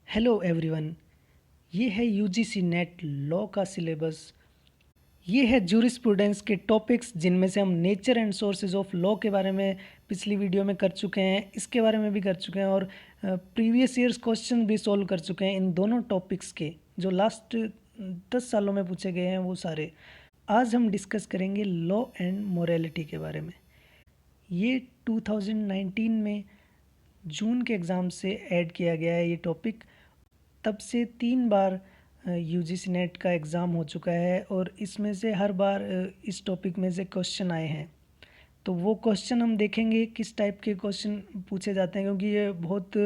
Hello everyone. ये है UGC net law का सिलेबस। ये है जूरिस्प्रूडेंस के टॉपिक्स जिनमें से हम nature and sources of law के बारे में पिछली वीडियो में कर चुके हैं, इसके बारे में भी कर चुके हैं और प्रीवियस ईयर्स क्वेश्चन भी सॉल्व कर चुके हैं इन दोनों टॉपिक्स के जो लास्ट 10 सालों में पूछे गए हैं वो सारे। आज हम डिस्कस करेंगे लॉ एंड मोरालिटी के बारे में। ये 2019 में जून के एग्ज़ाम से ऐड किया गया है ये टॉपिक। तब से 3 बार यूजीसी नेट का एग्ज़ाम हो चुका है और इसमें से हर बार इस टॉपिक में से क्वेश्चन आए हैं। तो वो क्वेश्चन हम देखेंगे किस टाइप के क्वेश्चन पूछे जाते हैं, क्योंकि ये बहुत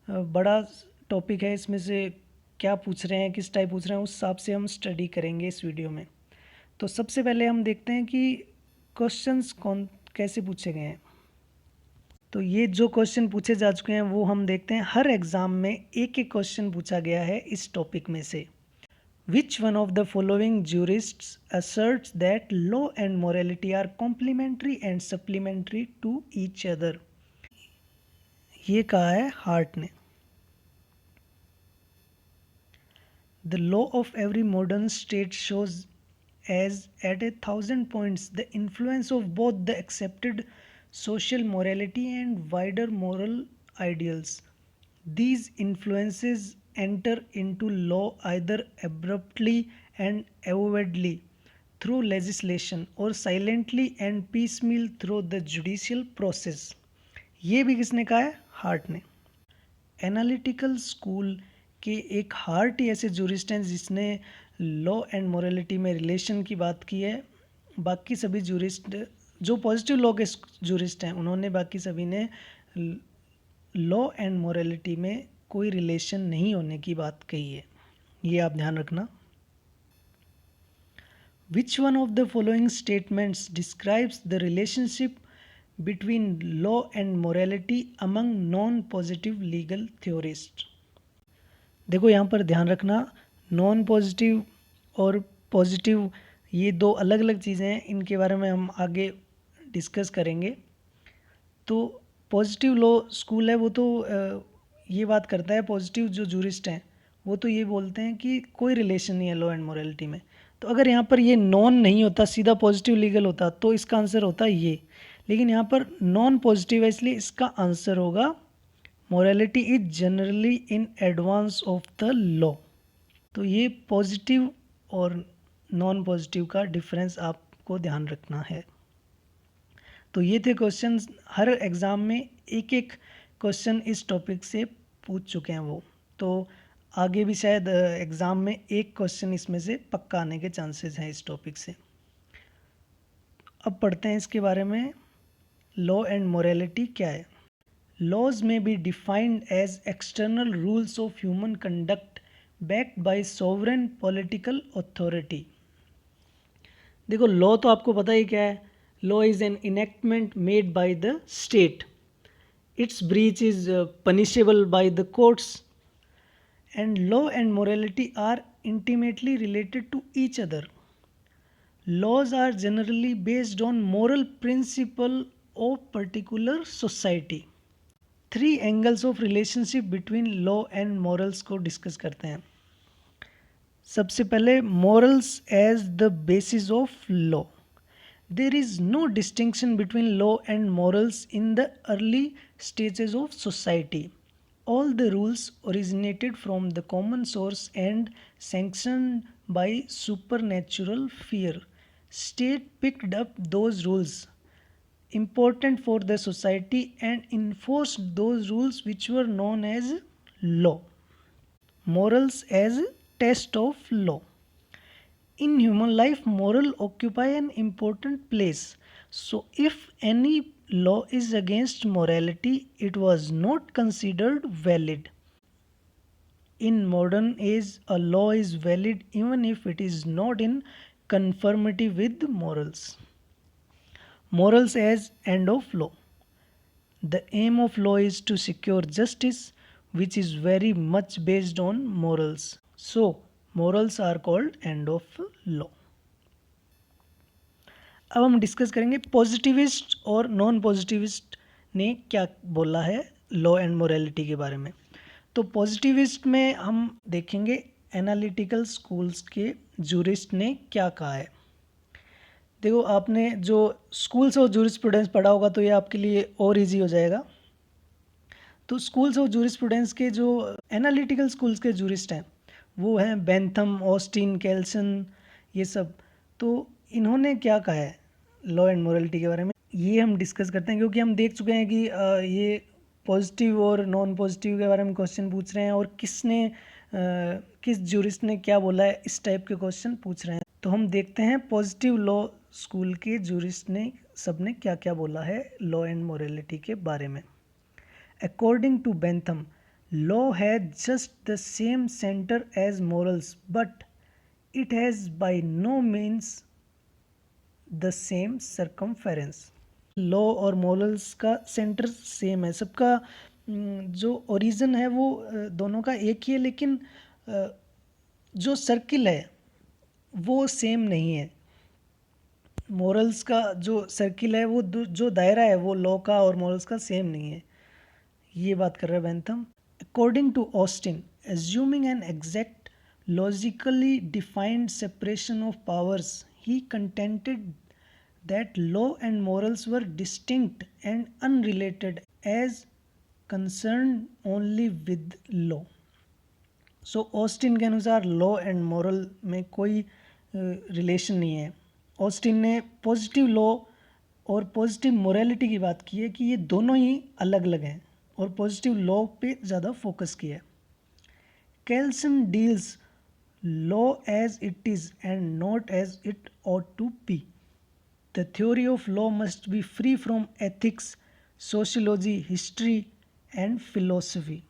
बड़ा टॉपिक है। इसमें से क्या पूछ रहे हैं, किस टाइप पूछ रहे हैं, उस हिसाब से हम स्टडी करेंगे इस वीडियो में। तो सबसे पहले हम देखते हैं कि क्वेश्चंस कैसे पूछे गए हैं। तो ये जो क्वेश्चन पूछे जा चुके हैं वो हम देखते हैं। हर एग्ज़ाम में एक एक क्वेश्चन पूछा गया है इस टॉपिक में से। Which one of the following jurists asserts that law and morality are complementary and supplementary to each other. ये कहा है हार्ट ने। The law of every modern state shows as at 1,000 points the influence of both the accepted social morality and wider moral ideals. These influences enter into law either abruptly and avowedly through legislation or silently and piecemeal through the judicial process. ये भी किसने कहा है? Hart ने। Analytical school के एक heart ही ऐसे jurist हैं जिसने लॉ एंड मोरालिटी में रिलेशन की बात की है। बाकी सभी जूरिस्ट जो पॉजिटिव लॉ के जूरिस्ट हैं उन्होंने बाकी सभी ने लॉ एंड मोरालिटी में कोई रिलेशन नहीं होने की बात कही है। ये आप ध्यान रखना। विच one of the following statements describes the relationship between law and morality among non positive legal theorist. देखो यहाँ पर ध्यान रखना, नॉन पॉजिटिव और पॉजिटिव ये दो अलग अलग चीज़ें हैं। इनके बारे में हम आगे डिस्कस करेंगे। तो पॉजिटिव लॉ स्कूल है वो तो ये बात करता है, पॉजिटिव जो जूरिस्ट हैं वो तो ये बोलते हैं कि कोई रिलेशन नहीं है लॉ एंड मोरालिटी में। तो अगर यहाँ पर ये नॉन नहीं होता, सीधा पॉजिटिव लीगल होता तो इसका आंसर होता ये, लेकिन यहाँ पर नॉन पॉजिटिव है इसलिए इसका आंसर होगा morality is generally in advance of the law. तो ये पॉजिटिव और नॉन पॉजिटिव का डिफरेंस आपको ध्यान रखना है। तो ये थे क्वेश्चंस। हर एग्ज़ाम में एक एक क्वेश्चन इस टॉपिक से पूछ चुके हैं वो। तो आगे भी शायद एग्ज़ाम में एक क्वेश्चन इसमें से पक्का आने के चांसेस हैं इस टॉपिक से। अब पढ़ते हैं इसके बारे में, लॉ एंड मोरालिटी क्या है। Laws may be defined as external rules of human conduct backed by sovereign political authority. देखो लॉ तो आपको पता ही क्या है। Law is an enactment made by the state. Its breach is punishable by the courts and law and morality are intimately related to each other. Laws are generally based on moral principle of particular society. 3 angles of relationship between law and morals को discuss करते हैं। सबसे पहले morals as the basis of law. There is no distinction between law and morals in the early stages of society. All the rules originated from the common source and sanctioned by supernatural fear. State picked up those rules important for the society and enforced those rules which were known as law. Morals as test of law. In human life, moral occupy an important place. So if any law is against morality, it was not considered valid. In modern age, a law is valid even if it is not in conformity with morals. Morals as end of law. The aim of law is to secure justice, which is very much based on morals. So, morals are called end of law. अब हम discuss करेंगे positivist और non positivist ने क्या बोला है law and morality के बारे में। तो पॉजिटिविस्ट में हम देखेंगे एनालिटिकल स्कूल्स के जूरिस्ट ने क्या कहा है। देखो, आपने जो स्कूल्स ऑफ जूरिस्प्रूडेंस पढ़ा होगा तो ये आपके लिए और इजी हो जाएगा। तो स्कूल्स ऑफ जूरिस्प्रूडेंस के जो एनालिटिकल स्कूल्स के जूरिस्ट हैं वो हैं बेंथम, ऑस्टिन, केल्सन, ये सब। तो इन्होंने क्या कहा है लॉ एंड मोरालिटी के बारे में, ये हम डिस्कस करते हैं, क्योंकि हम देख चुके हैं कि ये पॉजिटिव और नॉन पॉजिटिव के बारे में क्वेश्चन पूछ रहे हैं और किस जूरिस्ट ने क्या बोला है, इस टाइप के क्वेश्चन पूछ रहे हैं। तो हम देखते हैं पॉजिटिव लॉ स्कूल के जूरिस्ट ने सबने क्या क्या बोला है लॉ एंड मोरालिटी के बारे में। According to Bentham, law has just the same center as morals, but it has by no means the same circumference. Law और मॉरल्स का सेंटर सेम है, सबका जो ओरिजिन है वो दोनों का एक ही है, लेकिन जो सर्किल है वो सेम नहीं है। मॉरल्स का जो सर्किल है वो जो दायरा है वो लॉ का और मॉरल्स का सेम नहीं है, ये बात कर रहा है Bentham. According to Austin, assuming an exact logically defined separation of powers, he contended that law and morals were distinct and unrelated as concern only with law. So Austin के अनुसार लॉ एंड मॉरल में कोई relation नहीं है। Austin ने positive law और positive morality की बात की है कि ये दोनों ही अलग अलग हैं और पॉजिटिव लॉ पे ज़्यादा फोकस किया है। Kelsen deals law as it is and not as it ought to be. The theory of law must be free from ethics, sociology, history and philosophy.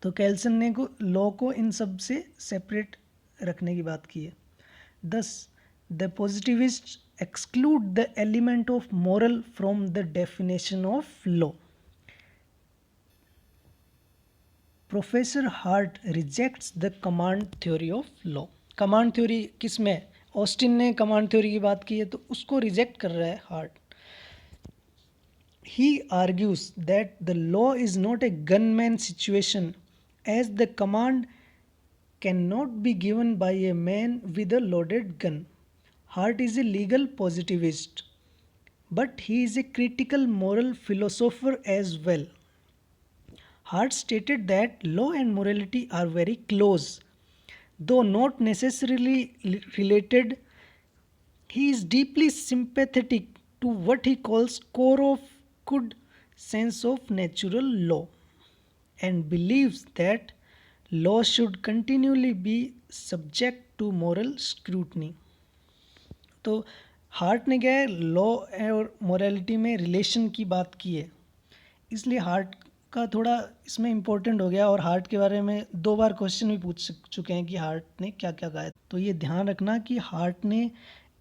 तो केल्सन ने लॉ को इन सब से separate रखने की बात की है। दस the positivist exclude the element of moral from the definition of law. Professor heart rejects the command theory of law. Command theory किस में, ऑस्टिन ने कमांड थ्योरी की बात की है तो उसको रिजेक्ट कर रहा है Hart. He argues that the law is not a gunman situation as the command can not be given by a man with a loaded gun. Hart is a legal positivist but he is a critical moral philosopher as well. Hart stated that law and morality are very close, though not necessarily related. He is deeply sympathetic to what he calls core of good sense of natural law and believes that law should continually be subject to moral scrutiny. तो heart ने क्या है, law और morality में relation की बात की है, इसलिए हार्ट का थोड़ा इसमें इम्पोर्टेंट हो गया। और हार्ट के बारे में 2 बार क्वेश्चन भी पूछ चुके हैं कि हार्ट ने क्या क्या कहा है। तो ये ध्यान रखना कि हार्ट ने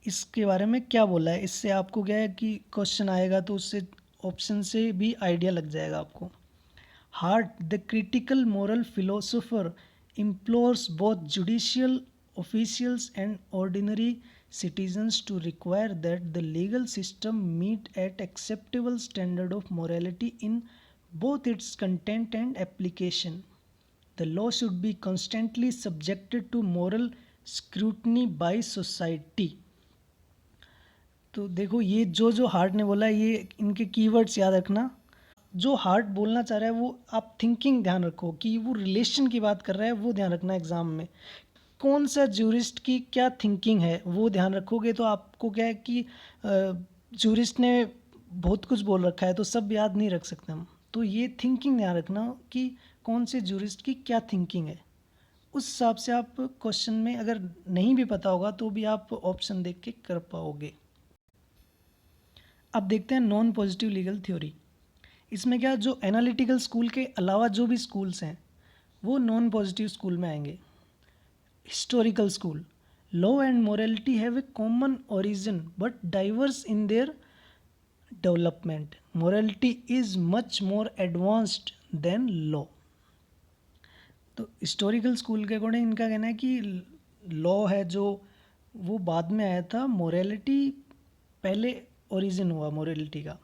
इसके बारे में क्या बोला है, इससे आपको क्या है कि क्वेश्चन आएगा तो उससे ऑप्शन से भी आइडिया लग जाएगा आपको। Heart the critical moral philosopher implores both judicial officials and ordinary citizens to require that the legal system meet at acceptable standard of morality in both its content and application. The law should be constantly subjected to moral scrutiny by society. तो देखो, ये जो heart ने बोला है, ये इनके keywords याद रखना। जो हार्ट बोलना चाह रहा है वो आप थिंकिंग ध्यान रखो कि वो रिलेशन की बात कर रहा है, वो ध्यान रखना एग्ज़ाम में। कौन सा जूरिस्ट की क्या थिंकिंग है वो ध्यान रखोगे तो आपको क्या है कि जूरिस्ट ने बहुत कुछ बोल रखा है तो सब याद नहीं रख सकते हम। तो ये थिंकिंग ध्यान रखना कि कौन से जूरिस्ट की क्या थिंकिंग है, उस हिसाब से आप क्वेश्चन में अगर नहीं भी पता होगा तो भी आप ऑप्शन देख के कर पाओगे। अब देखते हैं नॉन पॉजिटिव लीगल थ्योरी। इसमें क्या, जो एनालिटिकल स्कूल के अलावा जो भी स्कूल्स हैं वो नॉन पॉजिटिव स्कूल में आएंगे। Historical school, law and morality have a common origin but diverse in their development. Morality is much more advanced than law. तो हिस्टोरिकल स्कूल के अकॉर्डिंग इनका कहना है कि लॉ है जो वो बाद में आया था, मोरालिटी पहले ओरिजिन हुआ मोरालिटी का,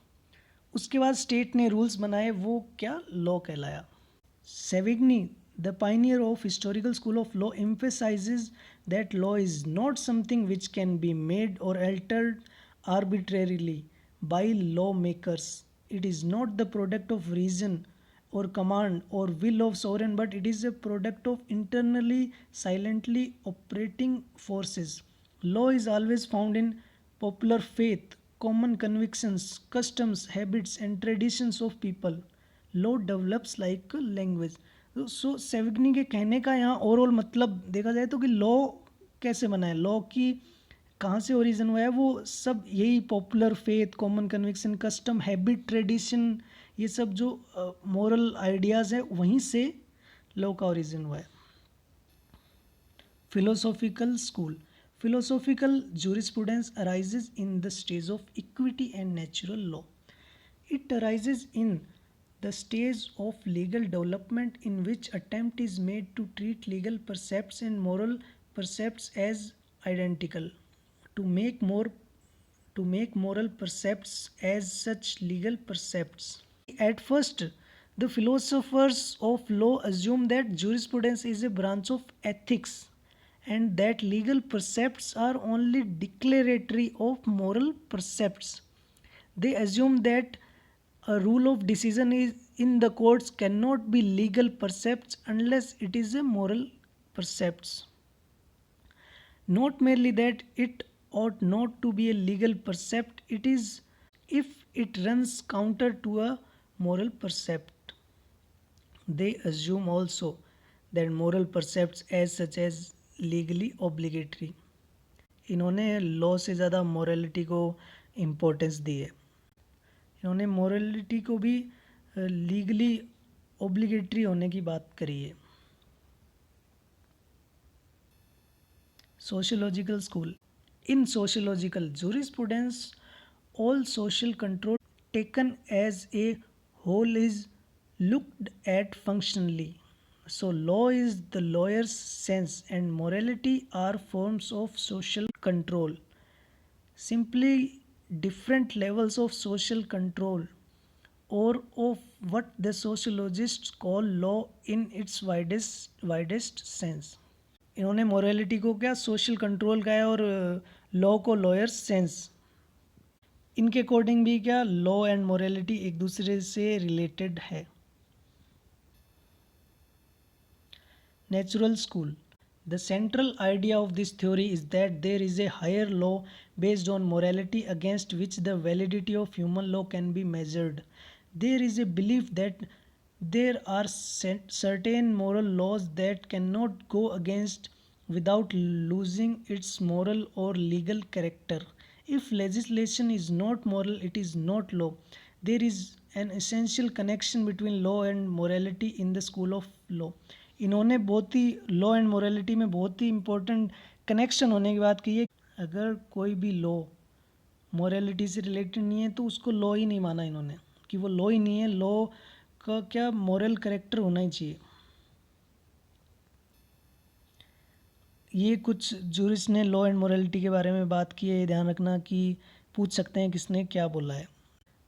उसके बाद स्टेट ने रूल्स बनाए, वो क्या लॉ कहलाया। Savigny, the pioneer of historical school of law, emphasizes that law is not something which can be made or altered arbitrarily by lawmakers. It is not the product of reason or command or will of sovereign, but it is a product of internally silently operating forces. Law is always found in popular faith, common convictions, customs, habits, and traditions of people. Law develops like language. So Savigny के कहने का यहाँ overall मतलब देखा जाए तो कि law कैसे बना है, लॉ की कहाँ से ओरिजिन हुआ है, वो सब यही popular faith, common conviction, custom, habit, tradition, ये सब जो मॉरल आइडियाज़ है वहीं से लॉ का ओरिजिन हुआ है। Philosophical school. Philosophical jurisprudence arises in the stage of equity and natural law. It arises in the stage of legal development in which attempt is made to treat legal precepts and moral precepts as identical, to make moral precepts as such legal precepts. At first, the philosophers of law assume that jurisprudence is a branch of ethics and that legal precepts are only declaratory of moral precepts. They assume that a rule of decision is in the courts cannot be legal precepts unless it is a moral precepts. Not merely that it ought not to be a legal precept, it is if it runs counter to a moral precept. They assume also that moral precepts as such as legally obligatory. इन्होंने law से ज़्यादा morality को importance दी है। इन्होंने morality को भी legally obligatory होने की बात करी है। Sociological school. In sociological jurisprudence, all social control taken as a whole is looked at functionally. So, law is the lawyer's sense, and morality are forms of social control. Simply different levels of social control, or of what the sociologists call law in its widest sense. इन्होंने morality को क्या social control का है और law को lawyers sense. इनके according भी क्या लॉ एंड मोरालिटी एक दूसरे से रिलेटेड है। Natural school. The central idea of this theory is that there is a higher law based on morality against which the validity of human law can be measured. There is a belief that there are certain moral laws that cannot go against without losing its moral or legal character. If legislation is not moral, it is not law. There is an essential connection between law and morality in the school of law. इन्होंने बहुत ही law and morality में बहुत ही important connection होने की बात की है। अगर कोई भी लॉ मोरालिटी से रिलेटेड नहीं है तो उसको लॉ ही नहीं माना इन्होंने, कि वो लॉ ही नहीं है, लॉ का क्या मॉरल कैरेक्टर होना ही चाहिए। ये कुछ जूरिस्ट ने लॉ एंड मोरालिटी के बारे में बात की है। ये ध्यान रखना कि पूछ सकते हैं किसने क्या बोला है।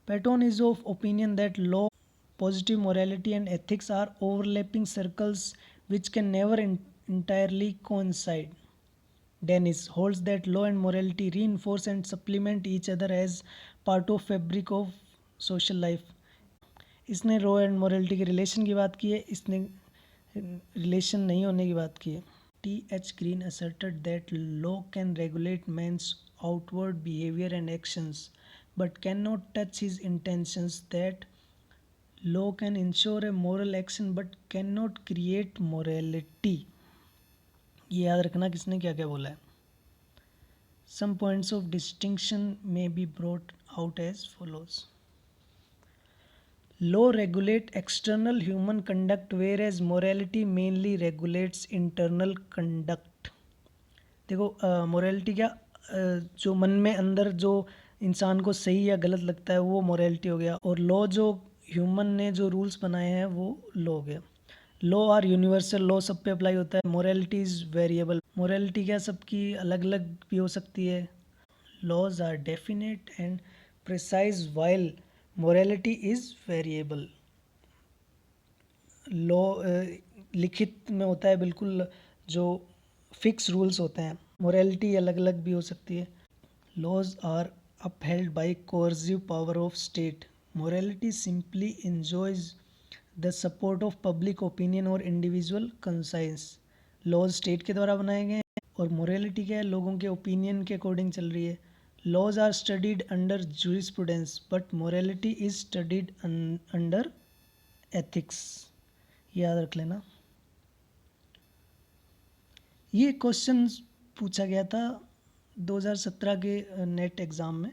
Patton is of opinion that law, positive morality and ethics are overlapping circles which can never entirely coincide. Dennis holds that law and morality reinforce and supplement each other as part of fabric of social life. इसने law and morality के relation की बात की है, इसने relation नहीं होने की बात की है। T.H. Green asserted that law can regulate man's outward behavior and actions but cannot touch his intentions, that law can ensure a moral action but cannot create morality. ये याद रखना किसने क्या क्या बोला है। Some points of distinction may be brought out as follows. Law regulate external human conduct whereas morality mainly regulates internal conduct. देखो morality क्या जो मन में अंदर जो इंसान को सही या गलत लगता है वो मोरालिटी हो गया, और लॉ जो ह्यूमन ने जो रूल्स बनाए हैं वो लॉ हो गया। लॉ आर यूनिवर्सल, लॉ सब पे अप्लाई होता है। मोरालिटी इज़ वेरिएबल, मोरालिटी क्या सबकी अलग अलग भी हो सकती है। Laws are definite and precise while morality is variable. Law लिखित में होता है बिल्कुल, जो फिक्स रूल्स होते हैं। मोरालिटी अलग अलग भी हो सकती है। Laws are upheld by coercive power of state. Morality simply enjoys the support of public opinion और individual conscience. लॉज स्टेट के द्वारा बनाए गए हैं और मोरालिटी क्या है, लोगों के ओपिनियन के अकॉर्डिंग चल रही है। Laws are studied under jurisprudence but morality is studied under ethics. याद रख लेना। ये क्वेश्चन पूछा गया था 2017 के नेट एग्ज़ाम में।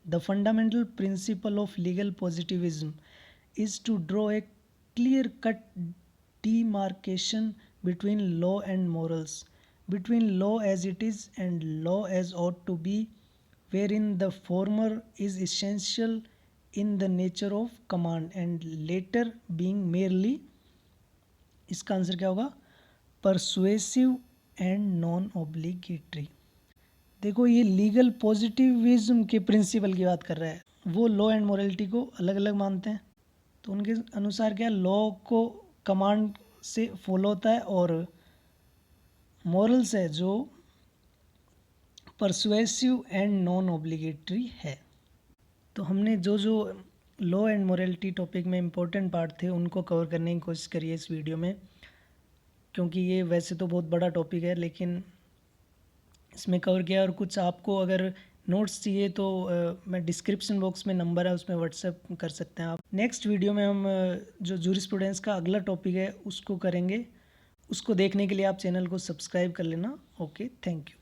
The fundamental principle of legal positivism is to draw a clear cut demarcation between law and morals, between law as it is and law as ought to be, wherein the former is essential in the nature of command and later being merely, इसका answer क्या होगा, persuasive and non obligatory. देखो ये legal positivism के principal की बात कर रहा है। वो लॉ एंड मोरालिटी को अलग अलग मानते हैं, तो उनके अनुसार क्या, लॉ को कमांड से फॉलो होता है और मॉरल्स है जो परसुएसिव एंड नॉन ऑब्लिगेटरी है। तो हमने जो जो लॉ एंड मोरालिटी टॉपिक में इम्पोर्टेंट पार्ट थे उनको कवर करने की कोशिश करी है इस वीडियो में, क्योंकि ये वैसे तो बहुत बड़ा टॉपिक है लेकिन इसमें कवर किया। और कुछ आपको अगर नोट्स चाहिए तो मैं डिस्क्रिप्शन बॉक्स में नंबर है उसमें व्हाट्सएप कर सकते हैं आप। नेक्स्ट वीडियो में हम जो जूरिस्प्रूडेंस का अगला टॉपिक है उसको करेंगे। उसको देखने के लिए आप चैनल को सब्सक्राइब कर लेना। Okay, thank you.